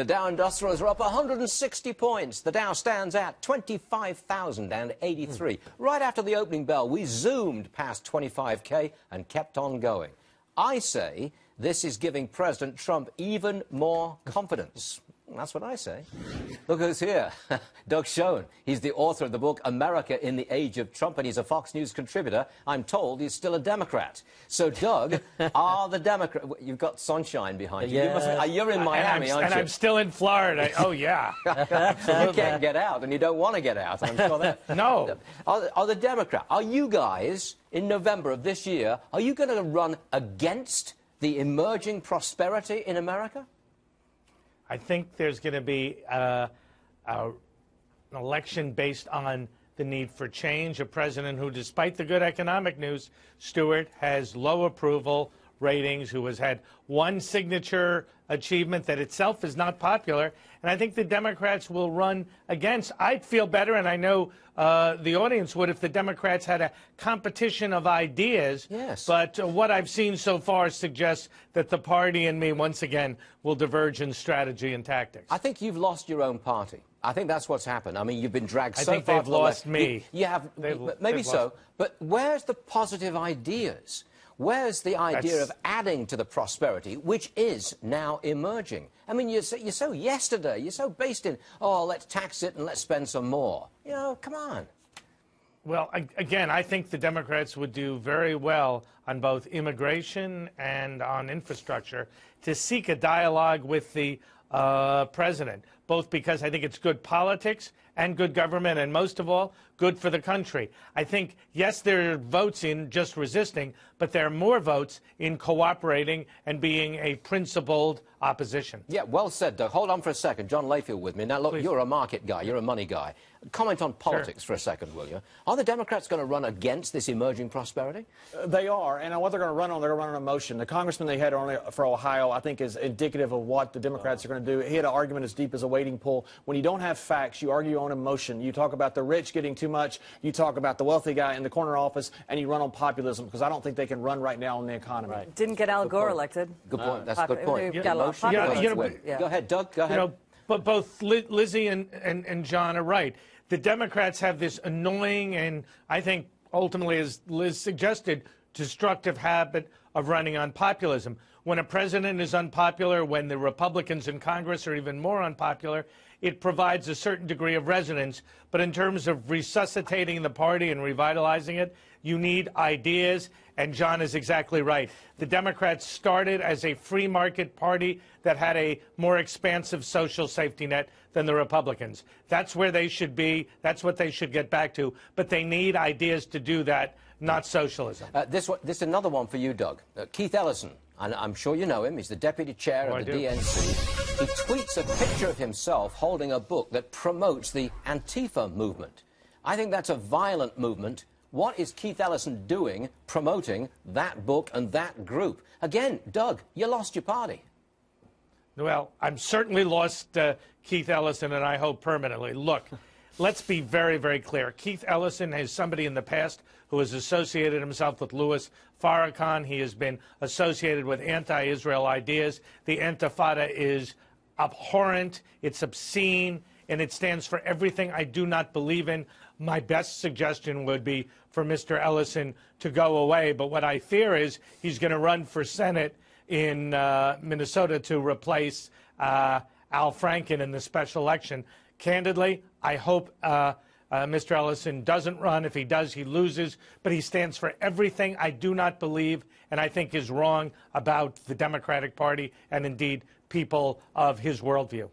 The Dow Industrials are up 160 points. The Dow stands at 25,083. Right after the opening bell, we zoomed past 25K and kept on going. I say this is giving President Trump even more confidence. That's what I say. Look who's here. Doug Schoen. He's the author of the book America in the Age of Trump, and he's a Fox News contributor. I'm told he's still a Democrat. So, Doug, are the Democrats... You've got sunshine behind you. Yeah. You're in Miami, aren't you? And I'm still in Florida. Oh, yeah. So you can't get out, and you don't want to get out. I'm sure that... No. Are the Democrats... Are you guys, in November of this year, are you going to run against the emerging prosperity in America? I think there's going to be an election based on the need for change, a president who, despite the good economic news, Stuart, has low approval ratings, who has had one signature achievement that itself is not popular. And I think the Democrats will run against. I'd feel better, and I know the audience would, if the Democrats had a competition of ideas. Yes. But what I've seen so far suggests that the party and me, once again, will diverge in strategy and tactics. I think you've lost your own party. I think that's what's happened. I mean, you've been dragged so far. I think they've lost me. You have, maybe so. But where's the positive ideas? Where's the idea of adding to the prosperity, which is now emerging? I mean, you're so yesterday, you're so based in, oh, let's tax it and let's spend some more. You know, come on. Well, again, I think the Democrats would do very well on both immigration and on infrastructure to seek a dialogue with the president, both because I think it's good politics and good government, and most of all, good for the country. I think, yes, there are votes in just resisting, but there are more votes in cooperating and being a principled opposition. Yeah, well said, Doug. Hold on for a second. John Layfield with me. Now, look, Please. You're a market guy. You're a money guy. Comment on politics for a second, will you? Are the Democrats going to run against this emerging prosperity? They are, and what they're going to run on, they're going to run on emotion. The congressman they had for Ohio, I think, is indicative of what the Democrats are going to do. He had an argument as deep as a wading pool. When you don't have facts, you argue on emotion. You talk about the rich getting too much. You talk about the wealthy guy in the corner office, and you run on populism, because I don't think they can run right now on the economy. Right. Didn't get Al Gore elected. Good point. That's a good point. Go ahead, Doug. Go ahead. But both Lizzie and John are right. The Democrats have this annoying and, I think, ultimately, as Liz suggested, destructive habit of running on populism. When a president is unpopular, when the Republicans in Congress are even more unpopular, it provides a certain degree of resonance. But in terms of resuscitating the party and revitalizing it, you need ideas, and John is exactly right. The Democrats started as a free market party that had a more expansive social safety net than the Republicans. That's where they should be. That's what they should get back to. But they need ideas to do that, not socialism. This is another one for you, Doug. Keith Ellison, and I'm sure you know him. He's the deputy chair of the DNC. He tweets a picture of himself holding a book that promotes the Antifa movement. I think that's a violent movement. What is Keith Ellison doing promoting that book and that group? Again, Doug, you lost your party. Well, I'm certainly lost Keith Ellison, and I hope permanently. Look, let's be very, very clear. Keith Ellison is somebody in the past who has associated himself with Louis Farrakhan. He has been associated with anti-Israel ideas. The Intifada is abhorrent, it's obscene, and it stands for everything I do not believe in. My best suggestion would be for Mr. Ellison to go away. But what I fear is he's going to run for Senate in Minnesota to replace Al Franken in the special election. Candidly, I hope Mr. Ellison doesn't run. If he does, he loses. But he stands for everything I do not believe and I think is wrong about the Democratic Party and, indeed, people of his worldview.